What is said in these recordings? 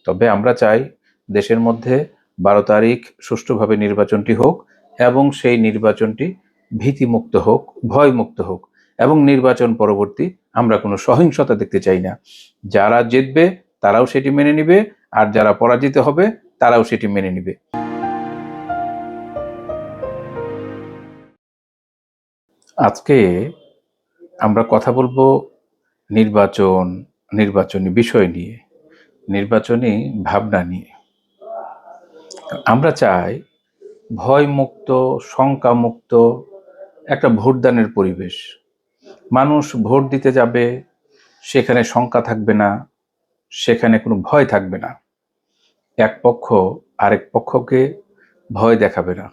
তবে আমরা চাই দেশের মধ্যে 12 তারিখ সুষ্ঠুভাবে নির্বাচনটি হোক এবং সেই নির্বাচনটি ভীতিমুক্ত হোক, ভয়মুক্ত হোক, এবং নির্বাচন পরবর্তী আমরা কোনো সহিংসতা দেখতে চাই না। যারা জিতবে তারাও সেটি মেনে নিবে, আর যারা পরাজিত হবে তারাও সেটি মেনে নিবে। আজকে আমরা কথা বলবো নির্বাচনী বিষয় নিয়ে, নির্বাচনী ভাবনা নিয়ে। আমরা চাই ভয়মুক্ত, শঙ্কামুক্ত একটা ভোটদানের পরিবেশ। মানুষ ভোট দিতে যাবে, সেখানে শঙ্কা থাকবে না, সেখানে কোনো ভয় থাকবে না। এক পক্ষ আরেক পক্ষকে ভয় দেখাবে না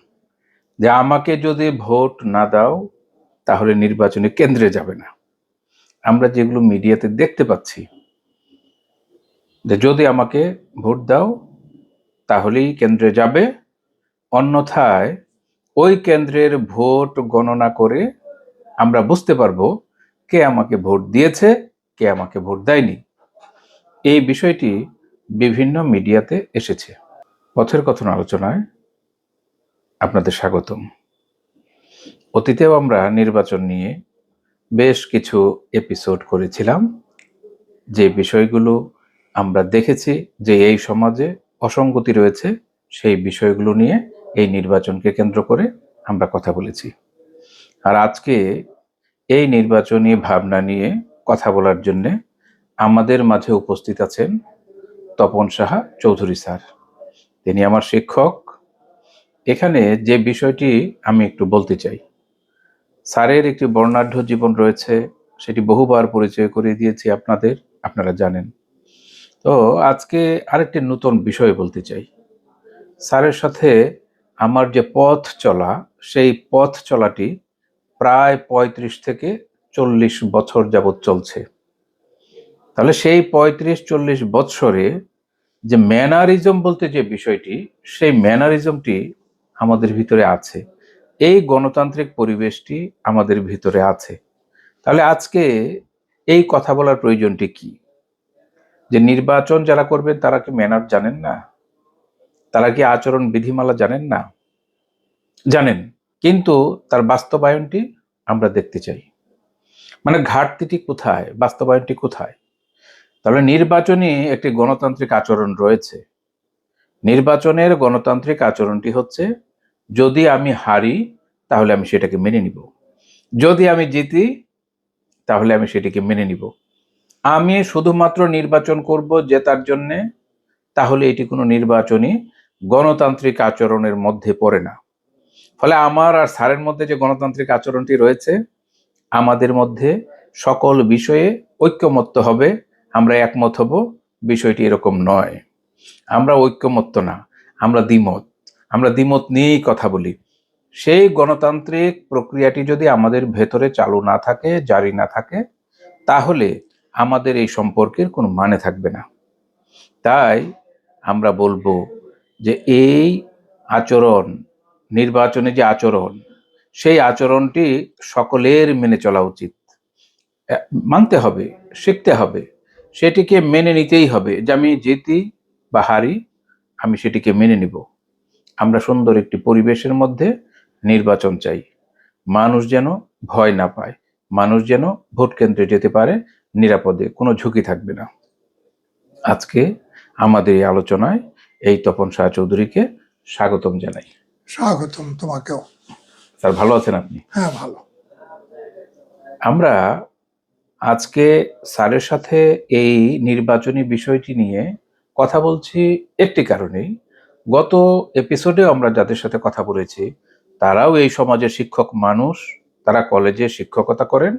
যে আমাকে যদি ভোট না দাও তাহলে নির্বাচনী কেন্দ্রে যাবে না। আমরা যেগুলো মিডিয়াতে দেখতে পাচ্ছি যে যদি আমাকে ভোট দাও তাহলেই কেন্দ্রে যাবে, অন্যথায় ওই কেন্দ্রের ভোট গণনা করে আমরা বুঝতে পারবো কে আমাকে ভোট দিয়েছে, কে আমাকে ভোট দেয়নি। এই বিষয়টি বিভিন্ন মিডিয়াতে এসেছে। পথের কথন আলোচনায় আপনাদের স্বাগতম। অতীতেও আমরা নির্বাচন নিয়ে বেশ কিছু এপিসোড করেছিলাম, যে বিষয়গুলো আমরা দেখেছি যে এই সমাজে অসঙ্গতি রয়েছে, সেই বিষয়গুলো নিয়ে এই নির্বাচনকে কেন্দ্র করে আমরা কথা বলেছি। আর আজকে এই নির্বাচনী ভাবনা নিয়ে কথা বলার জন্যে আমাদের মাঝে উপস্থিত আছেন তপন সাহা চৌধুরী স্যার। তিনি আমার শিক্ষক। এখানে যে বিষয়টি আমি একটু বলতে চাই, স্যারের একটি বর্ণাঢ্য জীবন রয়েছে, সেটি বহুবার পরিচয় করিয়ে দিয়েছি আপনারা জানেন। তো আজকে আরেকটি নতুন বিষয় বলতে চাই। স্যারের সাথে আমার যে পথ চলা, সেই পথ চলাটি প্রায় 35 থেকে 40 বছর যাবৎ চলছে। তাহলে সেই 35-40 বৎসরে যে ম্যানারিজম বলতে যে বিষয়টি, সেই ম্যানারিজমটি আমাদের ভিতরে আছে, এই গণতান্ত্রিক পরিবেশটি আমাদের ভিতরে আছে। তাহলে আজকে এই কথা বলার প্রয়োজনটি কি? যে নির্বাচন যারা করবেন তারা কি ম্যানার জানেন না? তারা কি আচরণ বিধিমালা জানেন না? জানেন, কিন্তু তার বাস্তবায়নটি আমরা দেখতে চাই। মানে ঘাটতিটি কোথায়, বাস্তবায়নটি কোথায়? তাহলে নির্বাচনী একটি গণতান্ত্রিক আচরণ রয়েছে। নির্বাচনের গণতান্ত্রিক আচরণটি হচ্ছে, যদি আমি হারি তাহলে আমি সেটাকে মেনে নিব, যদি আমি জিতি তাহলে আমি সেটিকে মেনে নিব। আমি শুধুমাত্র নির্বাচন করব জেতার জন্যে, তাহলে এটি কোনো নির্বাচনী গণতান্ত্রিক আচরণের মধ্যে পড়ে না। ফলে আমার আর স্যারের মধ্যে যে গণতান্ত্রিক আচরণটি রয়েছে, আমাদের মধ্যে সকল বিষয়ে ঐক্যমত্য হবে, আমরা একমত হব, বিষয়টি এরকম নয়। আমরা ঐক্যমত্য না, আমরা দ্বিমত। আমরা দ্বিমত নিয়েই কথা বলি। সেই গণতান্ত্রিক প্রক্রিয়াটি যদি আমাদের ভেতরে চালু না থাকে, জারি না থাকে, তাহলে আমাদের এই সম্পর্কের কোনো মানে থাকবে না। তাই আমরা বলবো যে এই আচরণ, নির্বাচনে যে আচরণ, সেই আচরণটি সকলের মেনে চলা উচিত। মানতে হবে, শিখতে হবে, সেটিকে মেনে নিতেই হবে যে আমি জিতি বা হারি, আমি সেটিকে মেনে নিব। আমরা সুন্দর একটি পরিবেশের মধ্যে নির্বাচন চাই। মানুষ যেন ভয় না পায়, মানুষ যেন ভোট কেন্দ্রে যেতে পারে নিরাপদে, কোনো ঝুঁকি থাকবে না। আজকে আমাদের এই আলোচনায় এই তপন শাহ চৌধুরীকে স্বাগতম জানাই। স্বাগতম তোমাকেও। স্যার ভালো আছেন আপনি? হ্যাঁ, ভালো। আমরা আজকে স্যারের সাথে এই নির্বাচনী বিষয়টি নিয়ে কথা বলছি একটি কারণেই। গত এপিসোডে আমরা যাদের সাথে কথা বলেছি তারাও এই সমাজের শিক্ষক মানুষ, তারা কলেজে শিক্ষকতা করেন,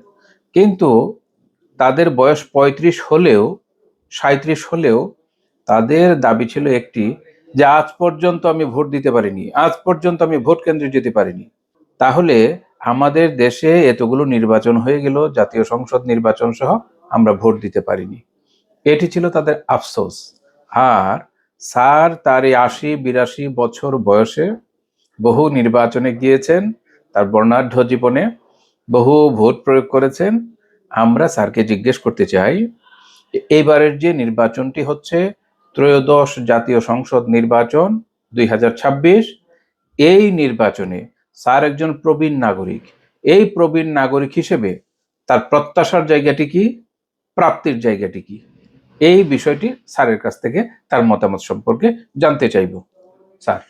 কিন্তু তাদের বয়স 35 হলেও 37 হলেও তাদের দাবি ছিল একটি, যে আজ পর্যন্ত আমি ভোট দিতে পারিনি, আজ পর্যন্ত আমি ভোট কেন্দ্রে যেতে পারিনি। তাহলে আমাদের দেশে এতগুলো নির্বাচন হয়ে গেল, জাতীয় সংসদ নির্বাচন সহ, আমরা ভোট দিতে পারিনি। এটি ছিল তাদের আফসোস। আর স্যার তার এই 80-82 বছর বয়সে বহু নির্বাচনে গিয়েছেন, তার বর্ণাঢ্য জীবনে বহু ভোট প্রয়োগ করেছেন। আমরা স্যারকে জিজ্ঞেস করতে চাই, এইবারের যে নির্বাচনটি হচ্ছে ত্রয়োদশ জাতীয় সংসদ নির্বাচন 2026, এই নির্বাচনে স্যার একজন প্রবীণ নাগরিক। এই প্রবীণ নাগরিক হিসেবে তার প্রত্যাশার জায়গাটি কি, প্রাপ্তির জায়গাটি কি, এই বিষয়টি স্যারের কাছ থেকে তার মতামত সম্পর্কে জানতে চাইব। স্যার,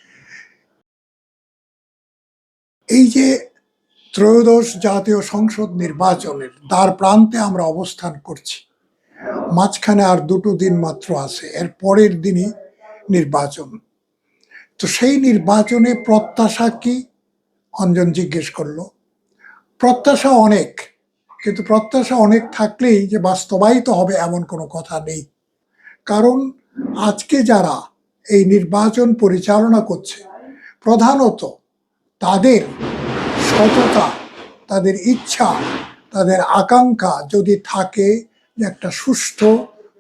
এই যে ত্রয়োদশ জাতীয় সংসদ নির্বাচনের দ্বার প্রান্তে আমরা অবস্থান করছি, মাঝখানে আর 2 দিন মাত্র আছে, এর পরের দিনই নির্বাচন। তো সেই নির্বাচনে প্রত্যাশা কি অঞ্জন জিজ্ঞেস করলো। প্রত্যাশা অনেক, কিন্তু প্রত্যাশা অনেক থাকলেই যে বাস্তবায়িত হবে এমন কোনো কথা নেই। কারণ আজকে যারা এই নির্বাচন পরিচালনা করছে, প্রধানত তাদের সততা, তাদের ইচ্ছা, তাদের আকাঙ্ক্ষা যদি থাকে যে একটা সুষ্ঠু,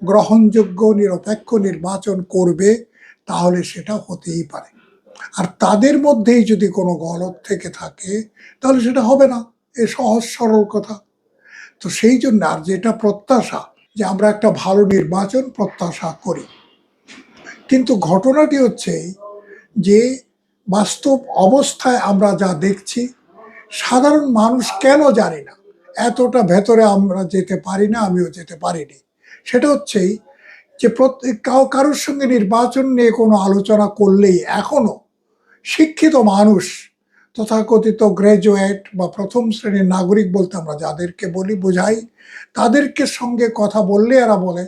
গ্রহণযোগ্য, নিরপেক্ষ নির্বাচন করবে, তাহলে সেটা হতেই পারে। আর তাদের মধ্যেই যদি কোনো গলদ থেকে থাকে, তাহলে সেটা হবে না। এ সহজ সরল কথা। তো সেই জন্য আর যেটা প্রত্যাশা, যে আমরা একটা ভালো নির্বাচন প্রত্যাশা করি, কিন্তু ঘটনাটি হচ্ছে যে বাস্তব অবস্থায় আমরা যা দেখছি, সাধারণ মানুষ কেন জানি না, এতটা ভেতরে আমরা যেতে পারি না, আমিও যেতে পারিনি। সেটা হচ্ছেই যে কারোর সঙ্গে নির্বাচন নিয়ে কোনো আলোচনা করলেই এখনো শিক্ষিত মানুষ, তথাকথিত গ্র্যাজুয়েট বা প্রথম শ্রেণীর নাগরিক বলতে আমরা যাদেরকে বলি বোঝাই, তাদেরকে সঙ্গে কথা বললে এরা বলে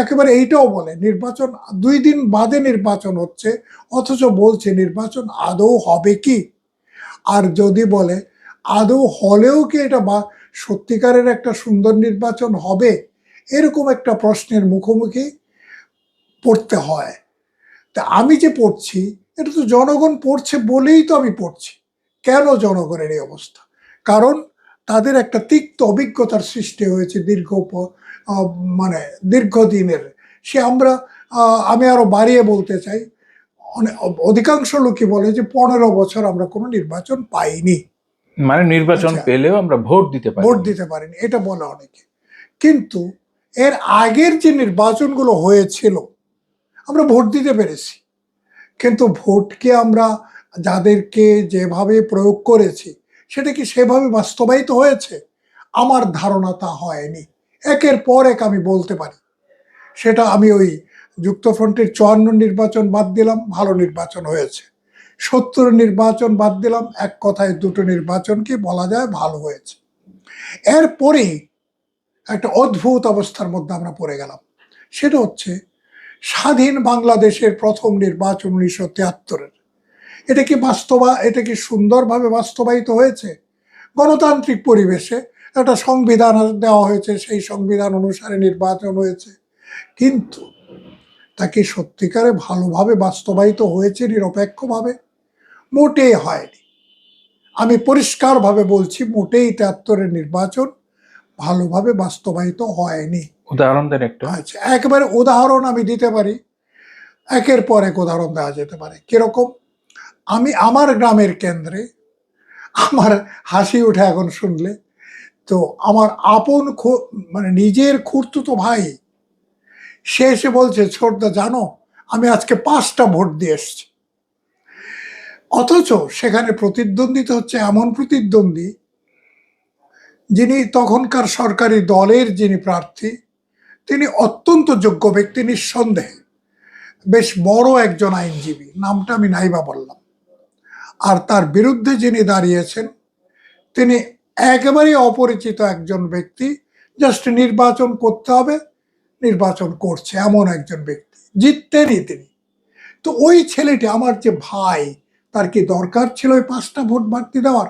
একেবারে এইটাও বলে নির্বাচন 2 দিন বাদে নির্বাচন হচ্ছে, অথচ বলছে নির্বাচন আদৌ হবে কি। আর যদি বলে আদৌ হলেও কি এটা বা সত্যিকারের একটা সুন্দর নির্বাচন হবে, এরকম একটা প্রশ্নের মুখোমুখি পড়তে হয়। তা আমি যে পড়ছি, এটা তো জনগণ পড়ছে বলেই তো আমি পড়ছি। কেন জনগণের এই অবস্থা? কারণ তাদের একটা তিক্ত অভিজ্ঞতার সৃষ্টি হয়েছে মানে দীর্ঘদিনের। সে আমি আরো বাড়িয়ে বলতে চাই, অধিকাংশ লোকই বলে যে 15 বছর আমরা কোনো নির্বাচন পাইনি, মানে নির্বাচন আচ্ছা, পেলেও আমরা ভোট দিতে পারি। ভোট দিতে পারিনি, এটা বলে অনেকে। কিন্তু এর আগের যে নির্বাচনগুলো হয়েছিল, আমরা ভোট দিতে পেরেছি। কিন্তু ভোটকে আমরা যাদেরকে যেভাবে প্রয়োগ করেছি, সেটা কি সেভাবে বাস্তবায়িত হয়েছে? আমার ধারণা তা হয়নি। একের পর এক আমি বলতে পারি। সেটা আমি ওই যুক্তফ্রন্টের 54 নির্বাচন বাদ দিলাম, ভালো নির্বাচন হয়েছে। 70 নির্বাচন বাদ দিলাম, এক কথায় 2টো নির্বাচনকে বলা যায় ভালো হয়েছে। এরপরেই একটা অদ্ভুত অবস্থার মধ্যে আমরা পড়ে গেলাম। সেটা হচ্ছে স্বাধীন বাংলাদেশের প্রথম নির্বাচন 1973-এর। এটা কি সুন্দরভাবে বাস্তবায়িত হয়েছে? গণতান্ত্রিক পরিবেশে একটা সংবিধান দেওয়া হয়েছে, সেই সংবিধান অনুসারে নির্বাচন হয়েছে, কিন্তু তা কি সত্যিকারে ভালোভাবে বাস্তবায়িত হয়েছে নিরপেক্ষভাবে? মোটেই হয়নি। আমি পরিষ্কারভাবে বলছি, মোটেই 73-এর নির্বাচন ভালোভাবে বাস্তবায়িত হয়নি। উদাহরণ দেন একটা। আচ্ছা, একেবারে উদাহরণ আমি দিতে পারি, একের পর এক উদাহরণ দেওয়া যেতে পারে। কিরকম? আমার গ্রামের কেন্দ্রে, আমার হাসি উঠে এখন শুনলে, তো আমার মানে নিজের খুড়তুতো ভাই, সে এসে বলছে, ছোটদা জানো, আমি আজকে 5টা ভোট দিয়ে এসছি। অথচ সেখানে প্রতিদ্বন্দ্বিতা হচ্ছে এমন প্রতিদ্বন্দ্বী, যিনি তখনকার সরকারি দলের যিনি প্রার্থী, তিনি অত্যন্ত যোগ্য ব্যক্তি, নিঃসন্দেহে বেশ বড় একজন আইনজীবী, নামটা আমি নাইবা বললাম। আর তার বিরুদ্ধে যিনি দাঁড়িয়েছেন, তিনি একেবারেই অপরিচিত একজন ব্যক্তি, জাস্ট নির্বাচন করতে হবে, নির্বাচন করছে এমন একজন ব্যক্তি, জিততেনই তিনি। তো ওই ছেলেটি, আমার যে ভাই, তার কি দরকার ছিল ওই 5টা ভোট বাড়তি দেওয়ার?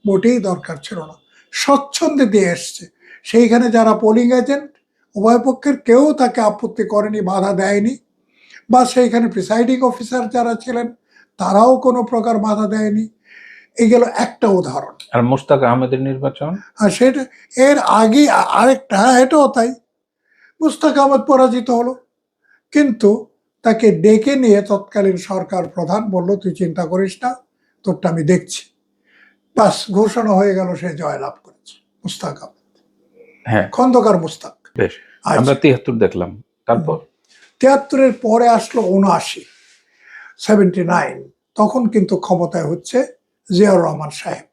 মোটেই দরকার ছিল না, স্বচ্ছন্দে দিয়ে এসছে। সেইখানে যারা পোলিং এজেন্ট, উভয় পক্ষের কেউ তাকে আপত্তি করেনি, বাধা দেয়নি, বা সেইখানে প্রিসাইডিং অফিসার যারা ছিলেন, তারাও কোনো প্রকার বাধা দেয়নি। এই গেল একটা উদাহরণ। আর মোস্তাক আহমেদের নির্বাচন, আর সেটা এর আগে আরেকটা, এটাও তাই। মুস্তাক আহমেদ পরাজিত হলো, কিন্তু তাকে ডেকে নিয়ে তৎকালীন সরকার প্রধান বলল, তুই চিন্তা করিস না, তোরটা আমি দেখছি। বাস, ঘোষণা হয়ে গেল, সে জয়লাভ করেছে, মুস্তাক আহমেদ, হ্যাঁ, খন্দকার মুস্তাক। বেশ। আচ্ছা, আমরা 73 দেখলাম, তারপর 73-এর পরে আসলো 79, তখন কিন্তু ক্ষমতায় হচ্ছে জিয়াউর রহমান সাহেব।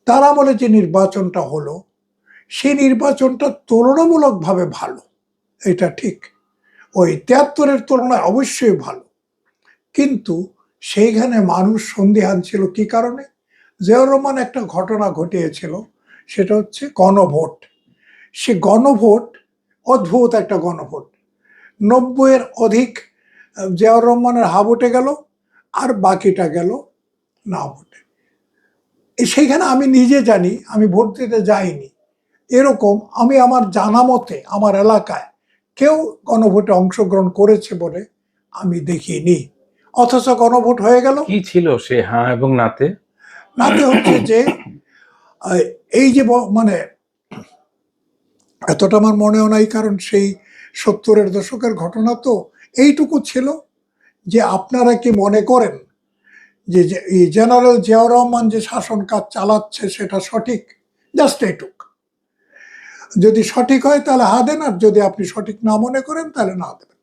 তার আমলে যে নির্বাচনটা হলো, সেই নির্বাচনটা তুলনামূলকভাবে ভালো, এটা ঠিক। ওই 73-এর তুলনায় অবশ্যই ভালো, কিন্তু সেইখানে মানুষ সন্দিহান ছিল কি কারণে? জিয়াউর রহমান একটা ঘটনা ঘটিয়েছিল, সেটা হচ্ছে গণভোট। সে গণভোট অদ্ভুত একটা গণভোট, 90-এর অধিক জিয়াউর রহমানের হা ভোটে গেল, আর বাকিটা গেল না ভোটে। সেইখানে আমি নিজে জানি, আমি ভোট দিতে যাইনি, এরকম আমি আমার জানা মতে আমার এলাকায় কেউ গণভোটে অংশগ্রহণ করেছে বলে আমি দেখিনি। অথচ গণভোট হয়ে গেল। কি ছিল সে হ্যাঁ এবং নাতে? নাতে হচ্ছে যে এই যে মানে এতটা আমার মনেও নাই, কারণ সেই 70-এর দশকের ঘটনা তো। এইটুকু ছিল যে আপনারা কি মনে করেন যে জেনারেল জিয়াউর রহমান যে শাসন কাজ চালাচ্ছে সেটা সঠিক? জাস্ট এইটুক। যদি সঠিক হয় তাহলে হা দেন, আর যদি আপনি সঠিক না মনে করেন তাহলে না দেবেন।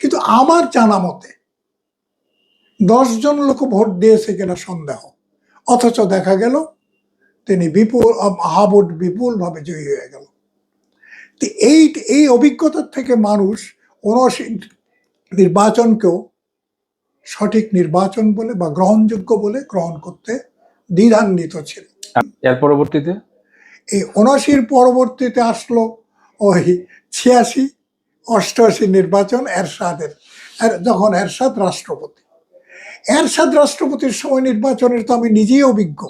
কিন্তু আমার জানা মতে 10 জন লোক ভোট দিয়েছে কিনা সন্দেহ, অথচ দেখা গেল তিনি বিপুল হা ভোট বিপুল ভাবে জয়ী হয়ে গেল। এই এই অভিজ্ঞতার থেকে মানুষ 79 নির্বাচনকেও সঠিক নির্বাচন বলে বা গ্রহণযোগ্য বলে গ্রহণ করতে দ্বিধান্বিত ছিল। এর পরবর্তীতে এই 79-র পরবর্তীতে আসলো ওই 86, 88 নির্বাচন এরশাদের, যখন এরশাদ রাষ্ট্রপতি। এরশাদ রাষ্ট্রপতির সময় নির্বাচনের তো আমি নিজেই অভিজ্ঞ।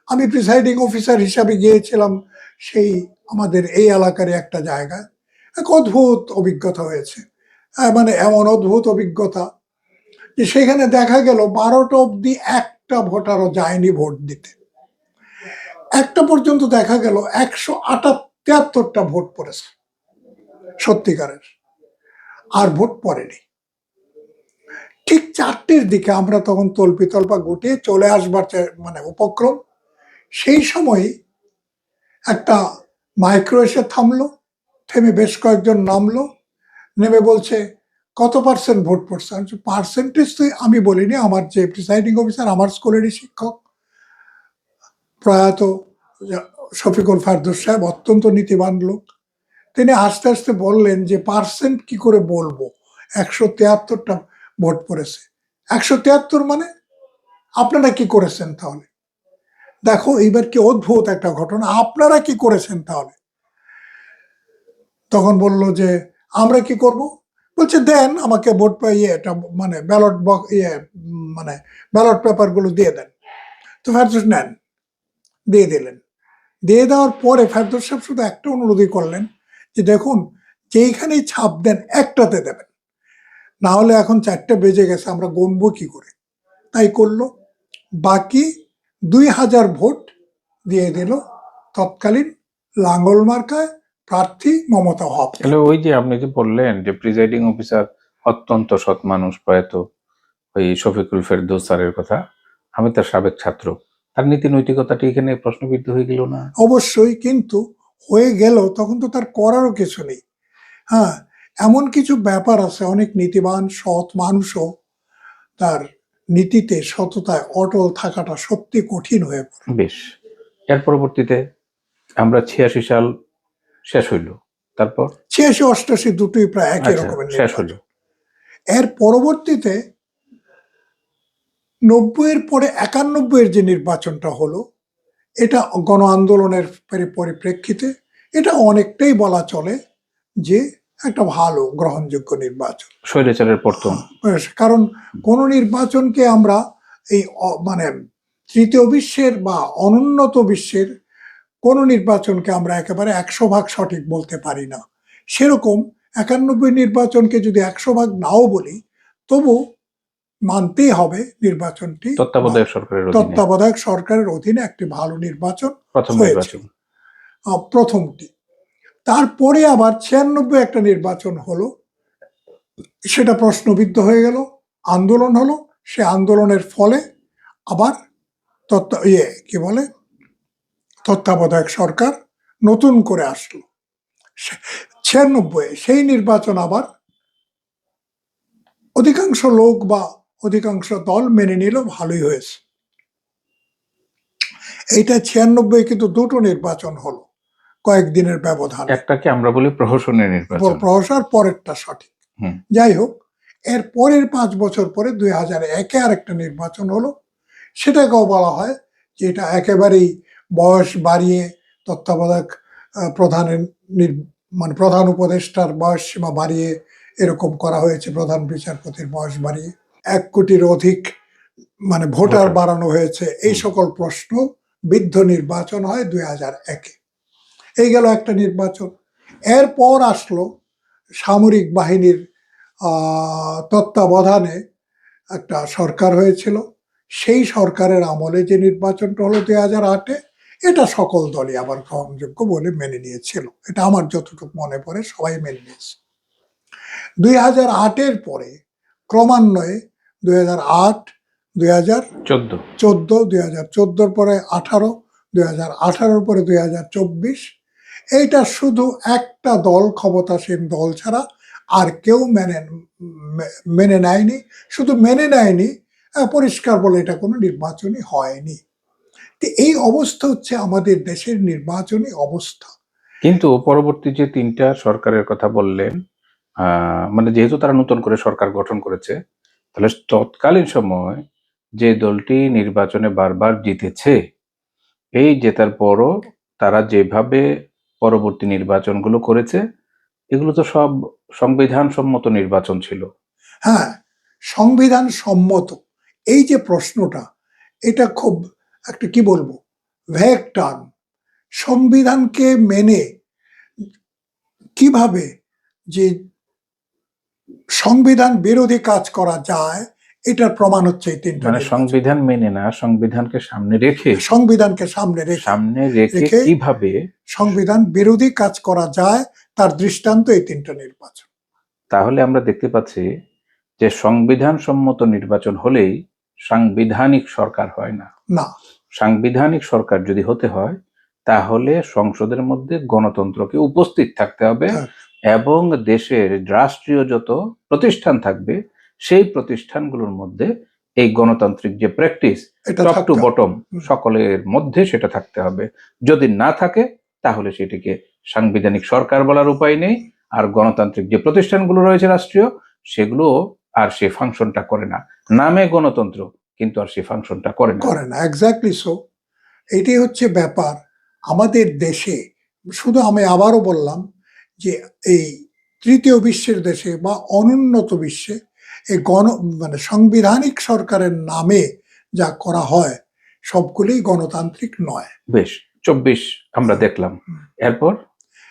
আমি প্রিসাইডিং অফিসার হিসাবে গিয়েছিলাম সেই আমাদের এই এলাকার একটা জায়গায়। এক অদ্ভুত অভিজ্ঞতা হয়েছে, মানে এমন অদ্ভুত অভিজ্ঞতা যে সেখানে দেখা গেল 12টা অব্দি একটা ভোটারও যায়নি ভোট দিতে। একটা পর্যন্ত দেখা গেল 173টা ভোট পড়েছে সত্যিকারের, আর ভোট পড়েনি। ঠিক 4টের দিকে আমরা তখন তল্পা গুটিয়ে চলে আসবার মানে উপক্রম, সেই সময় একটা মাইক্রো এসে থামলো, থেমে বেশ কয়েকজন নামলো, নেমে বলছে কত পার্সেন্ট ভোট পড়ছে। পার্সেন্টেজ তো আমি বলিনি, আমার যে প্রিসাইডিং অফিসার আমার স্কুলেরই শিক্ষক প্রয়াত শফিকুল ফারদৌস সাহেব, অত্যন্ত নীতিবান লোক, তিনি আস্তে আস্তে বললেন যে পার্সেন্ট কি করে বলবো, 173টা ভোট পড়েছে। 173 মানে আপনারা কি করেছেন তাহলে? দেখো এইবার কি অদ্ভুত একটা ঘটনা, আপনারা কি করেছেন তাহলে? তখন বলল যে আমরা কি করব? বলছে দেন আমাকে ভোট এটা মানে ব্যালট বক্স মানে ব্যালট পেপার গুলো দিয়ে দেন। তো ফেরদৌস নেন, দিয়ে দিলেন। দিয়ে দেওয়ার পরে ফেরদৌস সাহেব শুধু একটা অনুরোধই করলেন যে দেখুন, যেইখানেই ছাপ দেন একটাতে দেবেন, না হলে এখন 4টে বেজে গেছে, আমরা গুনবো কি করে? তাই করলো। বাকি 2000 ভোট দিয়ে দিল তৎকালীন লাঙ্গল মার্কায় প্রার্থী মমতা হক। তাহলে ওই যে আপনি যে বললেন যে প্রিসাইডিং অফিসার অত্যন্ত সৎ মানুষ, প্রয়াত ওই শফিকুল ফেরদৌস স্যারের কথা, আমি তার সাবেক ছাত্র, তার নীতি নৈতিকতাটি এখানে প্রশ্নবিদ্ধ হয়ে গেল না? অবশ্যই, কিন্তু হয়ে গেল তখন তো তার করারও কিছু নেই। হ্যাঁ, এমন কিছু ব্যাপার আছে, অনেক নীতিবান সৎ মানুষও তার নীতিতে সততায় অটল থাকাটা সত্যি কঠিন হয়ে পড়ে। বেশ, এর পরবর্তীতে আমরা 86 সাল শেষ হইল, তারপর 86, 88 দুটোই প্রায় একই আচ্ছা রকমের শেষ হইল। নির্বাচন। এর পরবর্তীতে 90-এর পরে 91-এর যে নির্বাচনটা হলো, এটা গণ আন্দোলনের পরিপ্রেক্ষিতে এটা অনেকটাই বলা চলে যে একটা ভালো গ্রহণযোগ্য নির্বাচন। স্বৈরাচারের পতন। কারণ কোন নির্বাচনকে আমরা এই মানে তৃতীয় বিশ্বের বা অনুন্নত বিশ্বের কোন নির্বাচনকে আমরা একেবারে 100% সঠিক বলতে পারি না। সেরকম 91 নির্বাচনকে যদি 100% নাও বলি, তবু মানতেই হবে নির্বাচনটি তত্ত্বাবধায়ক সরকারের অধীনে একটি ভালো নির্বাচন হয়েছে, প্রথমটি। তারপরে আবার 96 একটা নির্বাচন হলো, সেটা প্রশ্নবিদ্ধ হয়ে গেল, আন্দোলন হলো। সে আন্দোলনের ফলে আবার তত্ত্বাবধায়ক সরকার নতুন করে আসলো। 96 সেই নির্বাচন আবার অধিকাংশ লোক বা অধিকাংশ দল মেনে নিল, ভালোই হয়েছে। এইটা 96 কিন্তু দুটো নির্বাচন হলো কয়েকদিনের ব্যবধানে। একটাকে আমরা বলি প্রহসনের নির্বাচন। প্রহসার পরেরটা সঠিক। যাই হোক, এর পরের 5 বছর পরে 2001-এ আরেকটা নির্বাচন হলো। সেটাকেও বলা হয় যে এটা একেবারেই বয়স বাড়িয়ে তত্ত্বাবধায়ক প্রধানের মানে প্রধান উপদেষ্টার বয়স সীমা বাড়িয়ে এরকম করা হয়েছে, প্রধান বিচারপতির বয়স বাড়িয়ে 1 কোটির অধিক মানে ভোটার বাড়ানো হয়েছে। এই সকল প্রশ্ন বিদ্ধ নির্বাচন হয় 2001-এ। এই গেল একটা নির্বাচন। এরপর আসলো সামরিক বাহিনীর তত্ত্বাবধানে একটা সরকার হয়েছিল। সেই সরকারের আমলে যে নির্বাচনটা হলো 2008-এ, এটা সকল দলই আবার গ্রহণযোগ্য বলে মেনে নিয়েছিল। এটা আমার যতটুকু মনে পড়ে সবাই মেনে নিয়েছে। 2008-এর পরে ক্রমান্বয়ে 2008, 2014, 2014-র পরে 2018, 2018-র পরে 2024, এইটা শুধু একটা দল, ক্ষমতাসীন দল ছাড়া আর কেউ মেনে নেয়নি। শুধু মেনে নেয়নি, পরিষ্কার বলে এটা কোনো নির্বাচনই হয়নি। এই অবস্থা হচ্ছে আমাদের দেশের নির্বাচনী অবস্থা। কিন্তু পরবর্তী যে 3টা সরকারের কথা বললেন, মানে যেহেতু তারা নতুন করে সরকার গঠন করেছে, তাহলে তৎকালীন সময় যে দলটি নির্বাচনে বারবার জিতেছে, এই জেতার পরও তারা যেভাবে পরবর্তী নির্বাচনগুলো করেছে, এগুলো তো সব সংবিধান সম্মত নির্বাচন ছিল। হ্যাঁ, সংবিধান সম্মত এই যে প্রশ্নটা, এটা খুব একটা কি বলবো ভ্যাগ টার্ম। সংবিধানকে মেনে কিভাবে যে সংবিধান বিরোধী কাজ করা যায়, এটার প্রমাণ হচ্ছে এই 3টা মানে সংবিধান মেনে না, সংবিধানকে সামনে রেখে কিভাবে সংবিধান বিরোধী কাজ করা যায় তার দৃষ্টান্ত এই 3টা নির্বাচন। তাহলে আমরা দেখতে পাচ্ছি যে সংবিধান সম্মত নির্বাচন হলেই সাংবিধানিক সরকার হয় না। সাংবিধানিক সরকার যদি হতে হয়, তাহলে সংসদের মধ্যে গণতন্ত্রকে উপস্থিত থাকতে হবে এবং দেশের রাষ্ট্রীয় যত প্রতিষ্ঠান থাকবে, সেই প্রতিষ্ঠানগুলোর মধ্যে এই গণতান্ত্রিক যে প্র্যাকটিস, টপ টু বটম সকলের মধ্যে সেটা থাকতে হবে। যদি না থাকে, তাহলে সেটিকে সাংবিধানিক সরকার বলার উপায় নেই। আর গণতান্ত্রিক যে প্রতিষ্ঠানগুলো রয়েছে রাষ্ট্রীয়, সেগুলো আর সে ফাংশনটা করে না। নামে গণতন্ত্র, কিন্তু আর সে ফাংশনটা করে না। Exactly so. এটাই হচ্ছে ব্যাপার আমাদের দেশে। শুধু আমি আবারও বললাম যে এই তৃতীয় বিশ্বের দেশে বা অনুন্নত বিশ্বে এই মানে সাংবিধানিক সরকারের নামে যা করা হয় সবগুলোই গণতান্ত্রিক নয়। বেশ, 24 আমরা দেখলাম। এরপর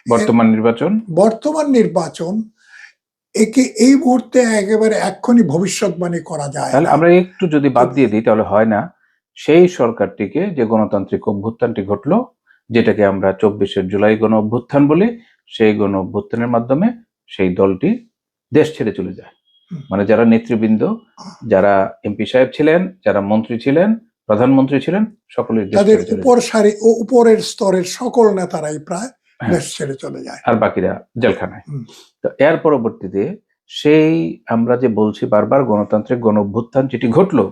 বর্তমান নির্বাচন একে এই মুহূর্তে একেবারে এক্ষুনি ভবিষ্যৎবাণী করা যায়। তাহলে আমরা একটু যদি বাদ দিয়ে দিই, তাহলে হয় না সেই সরকারটিকে যে গণতান্ত্রিক অভ্যুত্থানটি ঘটলো, যেটাকে আমরা 24শে জুলাই গণ অভ্যুত্থান বলি, সেই গণ অভ্যুত্থানের মাধ্যমে সেই দলটি দেশ ছেড়ে চলে যায়। মানে যারা নেতৃবৃন্দ, যারা এমপি সাহেব ছিলেন, যারা মন্ত্রী ছিলেন, প্রধানমন্ত্রী ছিলেন, সকলেই তাদের উপরের স্তরের সকল নেতারাই প্রায় দেশ ছেড়ে চলে যায়, আর বাকিরা জেলখানায়। তো এর পরবর্তীতে সেই আমরা যে বলছি বারবার গণতান্ত্রিক গণ অভ্যুত্থান যেটি ঘটলো,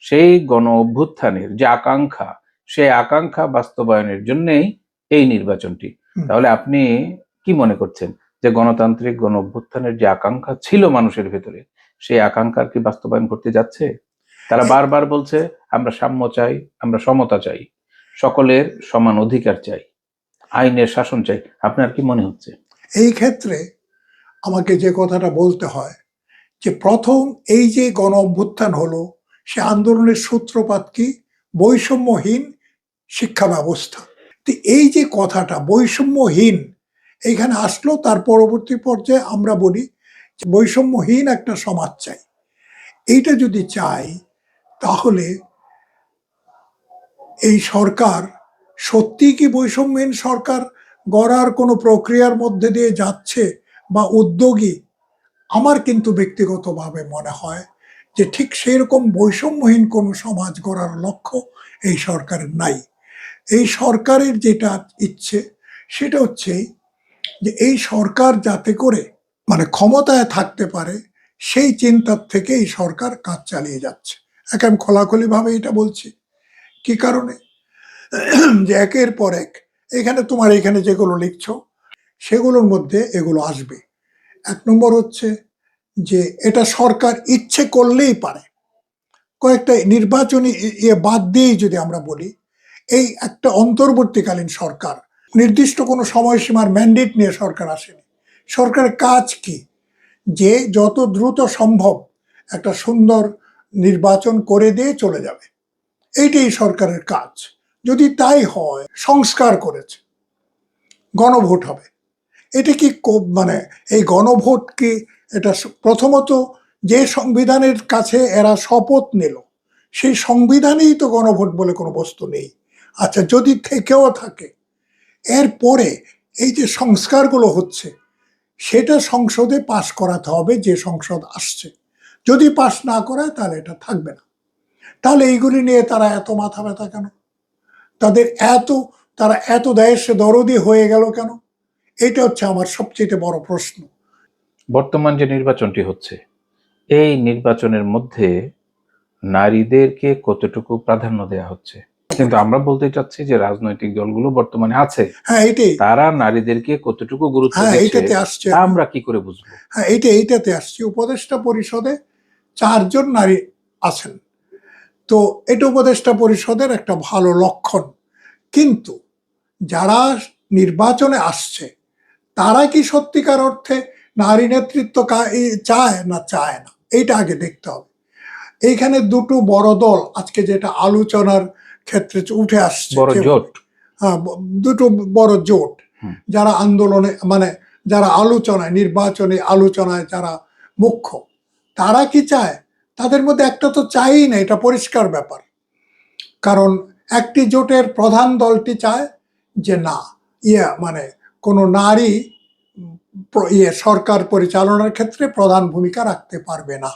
সেই গণ অভ্যুত্থানের যে আকাঙ্ক্ষা, সেই আকাঙ্ক্ষা বাস্তবায়নের জন্যই এই নির্বাচনটি। তাহলে আপনি কি মনে করছেন যে গণতান্ত্রিক গণ অভ্যুত্থানের যে আকাঙ্ক্ষা ছিল মানুষের ভেতরে, সেই আকাঙ্ক্ষার কি বাস্তবায়ন করতে যাচ্ছে? তারা বারবার বলছে আমরা সাম্য চাই, আমরা সমতা চাই, সকলের সমান অধিকার চাই, আইনের শাসন চাই। আপনার কি মনে হচ্ছে? এই ক্ষেত্রে আমাকে যে কথাটা বলতে হয় যে প্রথম এই যে গণ অভ্যুত্থান হলো, সে আন্দোলনের সূত্রপাত কি? বৈষম্যহীন শিক্ষা ব্যবস্থা। এই যে কথাটা বৈষম্যহীন এইখানে আসলো, তার পরবর্তী পর্যায়ে আমরা বলি বৈষম্যহীন একটা সমাজ চাই। এইটা যদি চাই, তাহলে এই সরকার সত্যি কি বৈষম্যহীন সরকার গড়ার কোনো প্রক্রিয়ার মধ্যে দিয়ে যাচ্ছে বা উদ্যোগী? আমার কিন্তু ব্যক্তিগতভাবে মনে হয় যে ঠিক সেরকম বৈষম্যহীন কোনো সমাজ গড়ার লক্ষ্য এই সরকারের নাই। এই সরকারের যেটা ইচ্ছে সেটা হচ্ছে যে এই সরকার যাতে করে মানে ক্ষমতায় থাকতে পারে সেই চিন্তার থেকে এই সরকার কাজ চালিয়ে যাচ্ছে। আমি খোলাখুলিভাবে এটা বলছি। কি কারণে? যে একের পর এক এখানে তোমার এখানে যেগুলো লিখছো সেগুলোর মধ্যে এগুলো আসবে। ১ নম্বর হচ্ছে যে এটা সরকার ইচ্ছে করলেই পারে। কয়েকটা নির্বাচনী ইয়ে বাদ দিয়েই যদি আমরা বলি, এই একটা অন্তর্বর্তীকালীন সরকার, নির্দিষ্ট কোনো সময়সীমার ম্যান্ডেট নিয়ে সরকার আসেনি। সরকারের কাজ কি? যে যত দ্রুত সম্ভব একটা সুন্দর নির্বাচন করে দিয়ে চলে যাবে, এইটাই সরকারের কাজ। যদি তাই হয়, সংস্কার করেছে, গণভোট হবে। এটা কি মানে এই গণভোট কি এটা প্রথমত যে সংবিধানের কাছে এরা শপথ নিল সেই সংবিধানেই তো গণভোট বলে কোনো বস্তু নেই। আচ্ছা, যদি থেকেও থাকে, এরপরে এই যে সংস্কারগুলো হচ্ছে সেটা সংসদে পাশ করাতে হবে, যে সংসদ আসছে। যদি পাশ না করায় তাহলে এটা থাকবে না। তাহলে এইগুলি নিয়ে তারা এত মাথা ব্যথা কেন? তাদের তারা এত দেশে দরদি হয়ে গেল কেন? এটা হচ্ছে আমার সবচেয়ে বড় প্রশ্ন। বর্তমান যে নির্বাচনটি হচ্ছে, এই নির্বাচনের মধ্যে নারীদেরকে কতটুকু প্রাধান্য দেওয়া হচ্ছে? কিন্তু আমরা বলতে চাচ্ছি যে রাজনৈতিক দলগুলো বর্তমানে আছে, হ্যাঁ, এটাই। তারা নারীদেরকে কতটুকু গুরুত্ব হ্যাঁ, দিচ্ছে এইটাতে আসছে। তা আমরা কি করে বুঝবো? হ্যাঁ, এইটাতে আসছে। উপদেষ্টা পরিষদে 4 জন নারী আছেন। তো এটা উপদেষ্টা পরিষদের একটা ভালো লক্ষণ। কিন্তু যারা নির্বাচনে আসছে তারা কি সত্যিকার অর্থে নারী নেতৃত্ব চায় না চায় না, এইটা আগে দেখতে হবে। এইখানে দুটো বড় দল আজকে যেটা আলোচনার ক্ষেত্রে উঠে আসছে, বড় জোট। হ্যাঁ, দুটো বড় জোট, যারা আন্দোলনে মানে যারা আলোচনায়, নির্বাচনী আলোচনায় যারা মুখ্য, তারা কি চায়? তাদের মধ্যে একটা তো চায়ই না, এটা পরিষ্কার ব্যাপার। কারণ একটি জোটের প্রধান দলটি চায় যে না, মানে কোনো নারী সরকার পরিচালনার ক্ষেত্রে প্রধান ভূমিকা রাখতে পারবে না,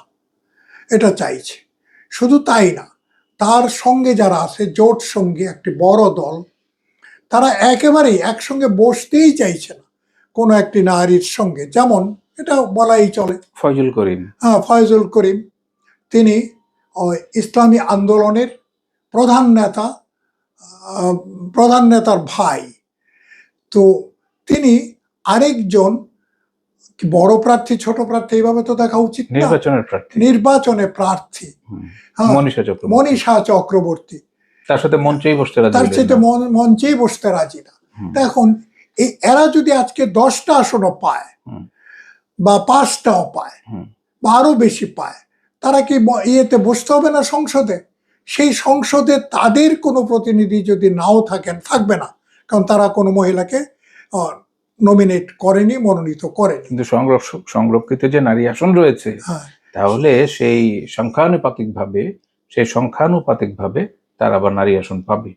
এটা চাইছে। শুধু তাই না, তার সঙ্গে যারা আছে, জোট সঙ্গে একটি বড় দল, তারা একেবারেই একসঙ্গে বসতেই চাইছে না কোনো একটি নারীর সঙ্গে। যেমন এটা বলাই চলে, ফয়জুল করিম। হ্যাঁ, ফয়জুল করিম, তিনি ইসলামী আন্দোলনের প্রধান নেতার ভাই। তো তিনি আরেকজন বড় প্রার্থী, ছোট প্রার্থী এইভাবে তো দেখা উচিত না, নির্বাচনে প্রার্থী মনীষা চক্রবর্তী। তার সাথে মঞ্চেই বসতে রাজি না। এখন এরা যদি আজকে 10টা আসনও পায় বা 5টাও পায় বা আরো বেশি পায়, তারা কি ইয়েতে বসতে হবে না সংসদে? সেই সংসদে তাদের কোনো প্রতিনিধি যদি নাও থাকবে না, কারণ তারা কোনো মহিলাকে নমিনেট করেনি, মনোনীত করেনি। কিন্তু সংরক্ষিত যে নারী আসন রয়েছে, তাহলে সেই সংখ্যানুপাতিক ভাবে তারা আবার নারী আসন পাবে।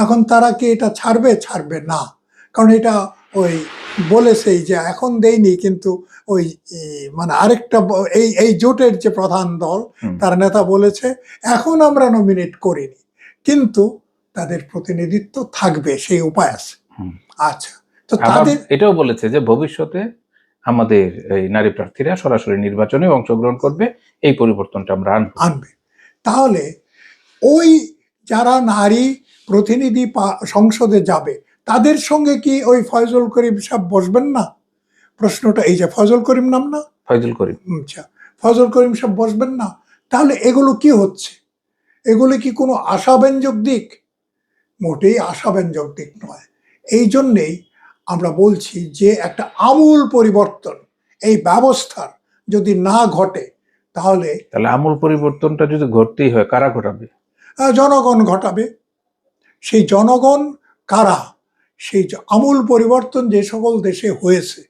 এখন তারা কি এটা ছাড়বে না? কারণ এটা ওই বলেছেই যে এখন দেয়নি, কিন্তু ওই মানে আরেকটা এই জোটের যে প্রধান দল, তার নেতা বলেছে এখন আমরা নমিনেট করিনি, কিন্তু তাদের প্রতিনিধিত্ব থাকবে, সেই উপায় আছে। আচ্ছা, তো তাদের এটাও বলেছে যে ভবিষ্যতে আমাদের এই নারী প্রার্থীরা সরাসরি নির্বাচনে অংশগ্রহণ করবে, এই পরিবর্তনটা আমরা আনবে। তাহলে ওই যারা নারী প্রতিনিধি সংসদে যাবে, তাদের সঙ্গে কি ওই ফয়জুল করিম সাহেব বসবেন না? প্রশ্নটা এই যে, ফয়জুল করিম নাম না? ফয়জুল করিম। আচ্ছা, ফয়জুল করিম সাহেব বসবেন না? তাহলে এগুলো কি হচ্ছে? এগুলো কি কোনো আশাব্যঞ্জক দিক? মোটেই আশাব্যঞ্জক দিক নয়। এই জন্যেই আমরা বলছি যে একটা আমূল পরিবর্তন এই ব্যবস্থার যদি না ঘটে, তাহলে আমূল পরিবর্তনটা যদি ঘটতেই হয়, কারা ঘটাবে? জনগণ ঘটাবে। সেই জনগণ কারা? সেই আমূল পরিবর্তন যে সকল দেশে হয়েছে,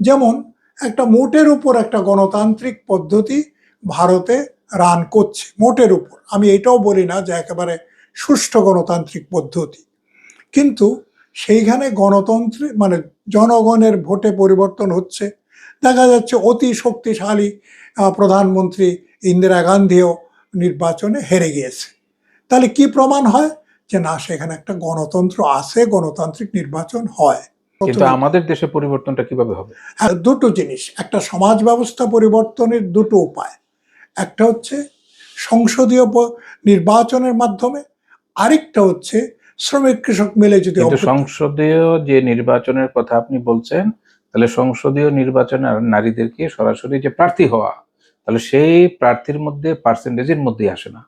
যেমন একটা মোটের উপর একটা গণতান্ত্রিক পদ্ধতি ভারতে রান করছে, মোটের উপর। আমি এটাও বলি না যে একেবারে সুষ্ঠু গণতান্ত্রিক পদ্ধতি, কিন্তু সেইখানে গণতন্ত্রে মানে জনগণের ভোটে পরিবর্তন হচ্ছে। দেখা যাচ্ছে অতি শক্তিশালী প্রধানমন্ত্রী ইন্দিরা গান্ধীও নির্বাচনে হেরে গিয়েছে। তাহলে কি প্রমাণ হয়? যে না, সেখানে একটা গণতন্ত্র আছে, গণতান্ত্রিক নির্বাচন হয়। কিন্তু আমাদের দেশে পরিবর্তনটা কিভাবে হবে? দুটো জিনিস, একটা সমাজ ব্যবস্থা পরিবর্তনের দুটো উপায়, একটা হচ্ছে সংসদীয় নির্বাচনের মাধ্যমে, আরেকটা হচ্ছে শ্রমিক কৃষক মিলে যদি কিন্তু সংসদীয় যে নির্বাচনের কথা আপনি বলছেন, তাহলে সংসদীয় নির্বাচনে নারীদেরকে সরাসরি যে প্রার্থী হওয়া, তাহলে সেই প্রার্থীর মধ্যে পার্সেন্টেজের মধ্যেই আসে না।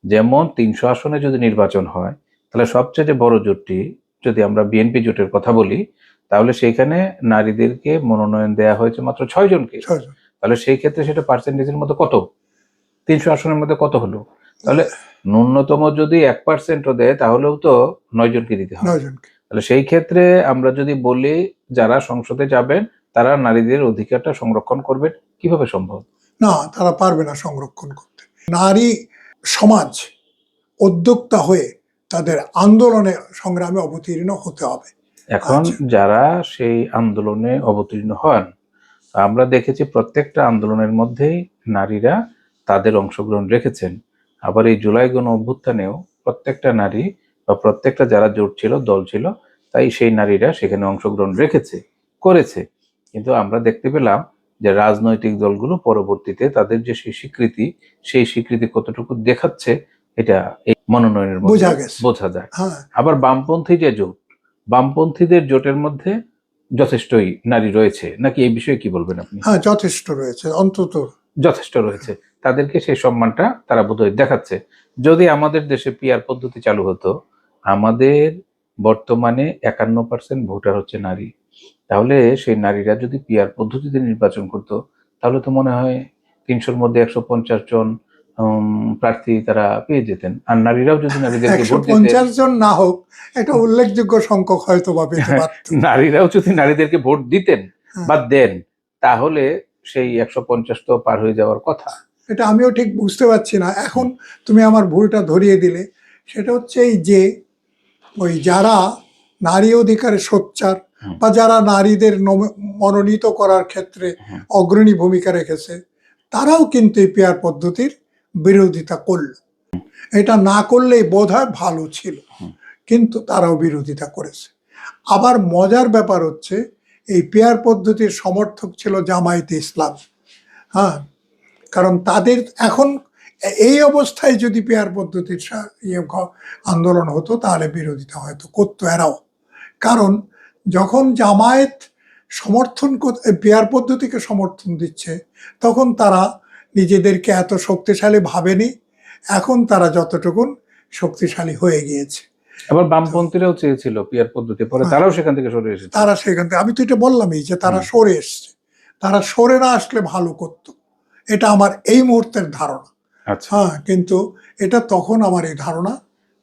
যেমন 300 আসনে যদি নির্বাচন হয়, তাহলে সবচেয়ে বড় জোটটি, যদি আমরা বিএনপি জোটের কথা বলি, তাহলে সেইখানে নারীদেরকে মনোনয়ন দেওয়া হয়েছে মাত্র 6 জনকে। তাহলে সেই ক্ষেত্রে সেটা পার্সেন্টেজের মধ্যে কত? 300 আসনের মধ্যে কত হলো? তাহলে ন্যূনতম যদি 1%ও দেয়, তাহলেও তো 9 জনকে দিতে হবে। তাহলে সেই ক্ষেত্রে আমরা যদি বলি যারা সংসদে যাবেন তারা নারীদের অধিকারটা সংরক্ষণ করবেন, কিভাবে সম্ভব? না, তারা পারবে না সংরক্ষণ করতে। নারী সমাজ উদ্যোক্তা হয়ে তাদের আন্দোলনে সংগ্রামে অবতীর্ণ হতে হবে। এখন যারা সেই আন্দোলনে অবতীর্ণ হন, আমরা দেখেছি প্রত্যেকটা আন্দোলনের মধ্যেই নারীরা তাদের অংশগ্রহণ রেখেছেন। আবার এই জুলাই গণ অভ্যুত্থানেও প্রত্যেকটা নারী বা প্রত্যেকটা যারা জোট ছিল, দল ছিল, তাই সেই নারীরা সেখানে অংশগ্রহণ করেছে। কিন্তু আমরা দেখতে পেলাম যে রাজনৈতিক দলগুলো পরবর্তীতে তাদের যে সেই স্বীকৃতি কতটুকু দেখাচ্ছে, এটা এই মনোনয়নের মধ্যে বোঝা যায়। আবার বামপন্থী যে জোট, বামপন্থীদের জোটের মধ্যে যথেষ্টই নারী রয়েছে নাকি, এই বিষয়ে কি বলবেন আপনি? হ্যাঁ, যথেষ্ট রয়েছে, অন্তত যথেষ্ট রয়েছে। তাদেরকে সেই সম্মানটা তারা বোধহয় দেখাচ্ছে। যদি আমাদের দেশে পিআর পদ্ধতি চালু হতো, আমাদের বর্তমানে 51% ভোটার হচ্ছে নারী, তাহলে সেই নারীরা যদি পিআর পদ্ধতিতে নির্বাচন করতো, তাহলে তো মনে হয় 300-র মধ্যে 150 জন প্রার্থী তারা পেয়ে যেতেন। আর নারীরাও যদি নারীদেরকে ভোট দিতেন, 150 জন না হোক, এটা উল্লেখযোগ্য সংখ্যক হয়তো বা পেতে পারত। নারীরাও যদি নারীদেরকে ভোট দিতেন বা দেন, তাহলে সেই 150 তো পার হয়ে যাওয়ার কথা। এটা আমিও ঠিক বুঝতে পারছি না। এখন তুমি আমার ভুলটা ধরিয়ে দিলে। সেটা হচ্ছে এই যে ওই যারা নারী অধিকারে সোচ্চার বা যারা নারীদের মনোনীত করার ক্ষেত্রে অগ্রণী ভূমিকা রেখেছে, তারাও কিন্তু এই পিআর পদ্ধতির বিরোধিতা করল। এটা না করলেই বোধহয় ভালো ছিল, কিন্তু তারাও বিরোধিতা করেছে। আবার মজার ব্যাপার হচ্ছে এই পিআর পদ্ধতির সমর্থক ছিল জামায়াতে ইসলাম। হ্যাঁ, কারণ তাদের এখন এই অবস্থায় যদি পিআর পদ্ধতির আন্দোলন হতো, তাহলে বিরোধিতা হয়তো করতো এরাও। কারণ যখন জামায়াত পিআর পদ্ধতিকে সমর্থন দিচ্ছে, তখন তারা নিজেদেরকে এত শক্তিশালী ভাবেনি, এখন তারা যতটুকুন শক্তিশালী হয়ে গিয়েছে। আবার বামপন্থীরাও চেয়েছিল পিআর পদ্ধতি, পরে তারাও সেখান থেকে সরে এসেছে। আমি তো এটা বললামই যে তারা সরে এসছে। তারা সরে না আসলে ভালো করতো, এটা আমার এই মুহূর্তের ধারণা। হ্যাঁ, কিন্তু এটা তখন আমার এই ধারণা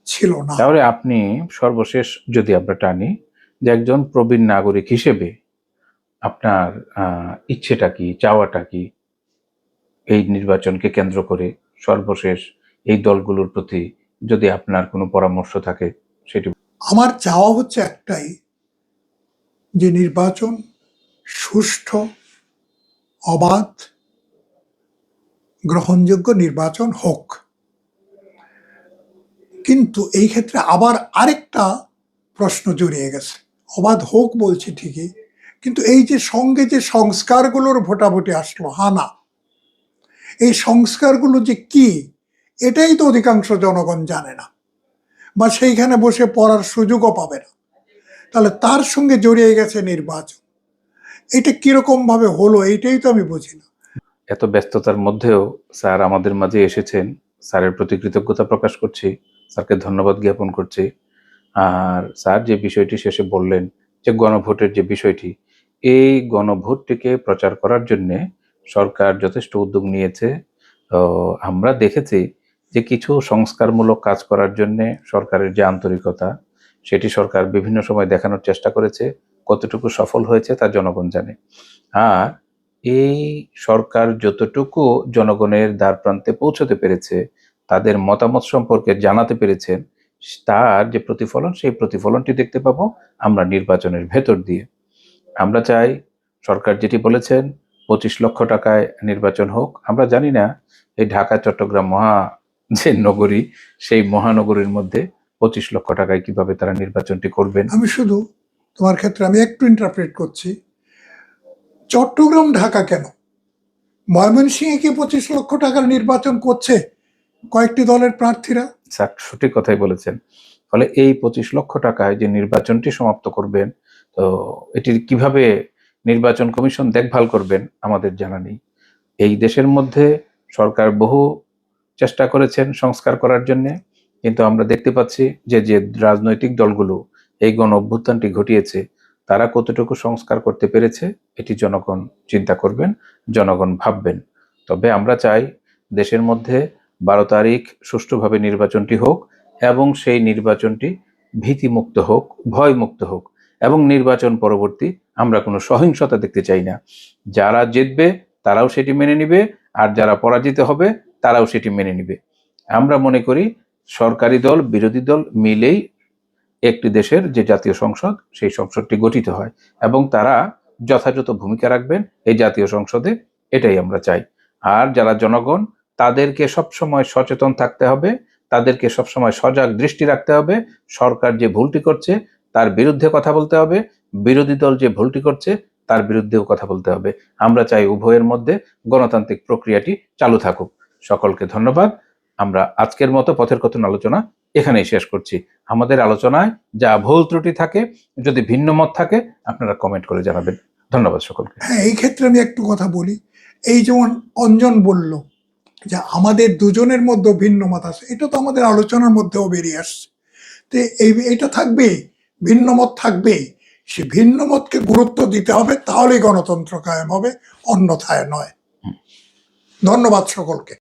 ছিল না। তাহলে আপনি সর্বশেষ যদি আমরা টানি যে একজন প্রবীণ নাগরিক হিসেবে আপনার ইচ্ছেটা কি, চাওয়াটা কি এই নির্বাচনকে কেন্দ্র করে? সর্বশেষ এই দলগুলোর প্রতি যদি আপনার কোনো পরামর্শ থাকে সেটি। আমার চাওয়া হচ্ছে একটাই, যে নির্বাচন সুষ্ঠু, অবাধ, গ্রহণযোগ্য নির্বাচন হোক। কিন্তু এই ক্ষেত্রে আবার আরেকটা প্রশ্ন জড়িয়ে গেছে। অবাধ হোক বলছি ঠিকই, কিন্তু এই যে সঙ্গে যে সংস্কারগুলোর ভোটাভুটি আসলো, না, এই সংস্কারগুলো যে কি, এটাই তো অধিকাংশ জনগণ জানে না, বা সেইখানে বসে পড়ার সুযোগও পাবে না। তাহলে তার সঙ্গে জড়িয়ে গেছে নির্বাচন। এটা কিরকম ভাবে হলো, এইটাই তো আমি বুঝি না। এত ব্যস্ততার মধ্যেও স্যার আমাদের মাঝে এসেছেন, স্যারের প্রতি কৃতজ্ঞতা প্রকাশ করছি, স্যারকে ধন্যবাদ জ্ঞাপন করছি। আর স্যার যে বিষয়টি শেষে বললেন যে গণভোটের যে বিষয়টি, এই গণভোটটিকে প্রচার করার জন্য সরকার যথেষ্ট উদ্যোগ নিয়েছে। তো আমরা দেখেছি যে কিছু সংস্কারমূলক কাজ করার জন্য সরকারের যে আন্তরিকতা, সেটি সরকার বিভিন্ন সময় দেখানোর চেষ্টা করেছে। কতটুকু সফল হয়েছে তা জনগণ জানে। আর এই সরকার যতটুকু জনগণের দ্বার প্রান্তে পৌঁছতে পেরেছে, তাদের মতামত সম্পর্কে জানাতে পেরেছেন, তার যে প্রতিফলন, সেই প্রতিফলনটি দেখতে পাবো আমরা নির্বাচনের ভেতর দিয়ে। আমরা চাই সরকার যেটি বলেছেন 25 লক্ষ টাকায় নির্বাচন হোক। আমরা জানি না এই ঢাকা চট্টগ্রাম যে নগরী, সেই মহানগরীর মধ্যে 25 লক্ষ টাকায় কিভাবে তারা নির্বাচনটি করবেন। আমি শুধু তোমার ক্ষেত্রে আমি একটু ইন্টারপ্রেট করছি। চট্টগ্রাম ঢাকা কেন? ময়মনসিংহে কি 25 লক্ষ টাকার নির্বাচন করছে কয়েকটি দলের প্রার্থীরা? স্যার সঠিক কথাই বলেছেন। ফলে এই 25 লক্ষ টাকায় যে নির্বাচনটি সমাপ্ত করবেন, তো এটির কিভাবে নির্বাচন কমিশন দেখভাল করবেন আমাদের জানা নেই। এই দেশের মধ্যে সরকার বহু চেষ্টা করেছেন সংস্কার করার জন্যে, কিন্তু আমরা দেখতে পাচ্ছি যে যে রাজনৈতিক দলগুলো এই গণ অভ্যুত্থানটি ঘটিয়েছে তারা কতটুকু সংস্কার করতে পেরেছে এটি জনগণ চিন্তা করবেন, জনগণ ভাববেন। তবে আমরা চাই দেশের মধ্যে 12 তারিখ সুষ্ঠুভাবে নির্বাচনটি হোক এবং সেই নির্বাচনটি ভীতিমুক্ত হোক, ভয়মুক্ত হোক, এবং নির্বাচন পরবর্তী আমরা কোনো সহিংসতা দেখতে চাই না। যারা জিতবে তারাও সেটি মেনে নিবে, আর যারা পরাজিত হবে তারাও সেটি মেনে নিবে। আমরা মনে করি সরকারি দল বিরোধী দল মিলেই একটি দেশের যে জাতীয় সংসদ, সেই সংসদটি গঠিত হয় এবং তারা যথাযথ ভূমিকা রাখবেন এই জাতীয় সংসদে, এটাই আমরা চাই। আর যারা জনগণ, তাদেরকে সবসময় সচেতন থাকতে হবে, তাদেরকে সবসময় সজাগ দৃষ্টি রাখতে হবে। সরকার যে ভুলটি করছে তার বিরুদ্ধে কথা বলতে হবে, বিরোধী দল যে ভুলটি করছে তার বিরুদ্ধেও কথা বলতে হবে। আমরা চাই উভয়ের মধ্যে গণতান্ত্রিক প্রক্রিয়াটি চালু থাকুক। সকলকে ধন্যবাদ। আমরা আজকের মতো পথের কথন আলোচনা এখানেই শেষ করছি। আমাদের আলোচনায় যা ভুল ত্রুটি থাকে, যদি ভিন্ন মত থাকে, আপনারা কমেন্ট করে জানাবেন। ধন্যবাদ সকলকে। হ্যাঁ, এই ক্ষেত্রে আমি একটু কথা বলি। এই যেমন অঞ্জন বলল যে আমাদের দুজনের মধ্যে ভিন্ন মত আছে, এটা তো আমাদের আলোচনার মধ্যেও বেরিয়ে আসছে। তো এটা থাকবে, ভিন্ন মত থাকবে, সে ভিন্ন মতকে গুরুত্ব দিতে হবে, তাহলেই গণতন্ত্র কায়েম হবে, অন্যথায় নয়। ধন্যবাদ সকলকে।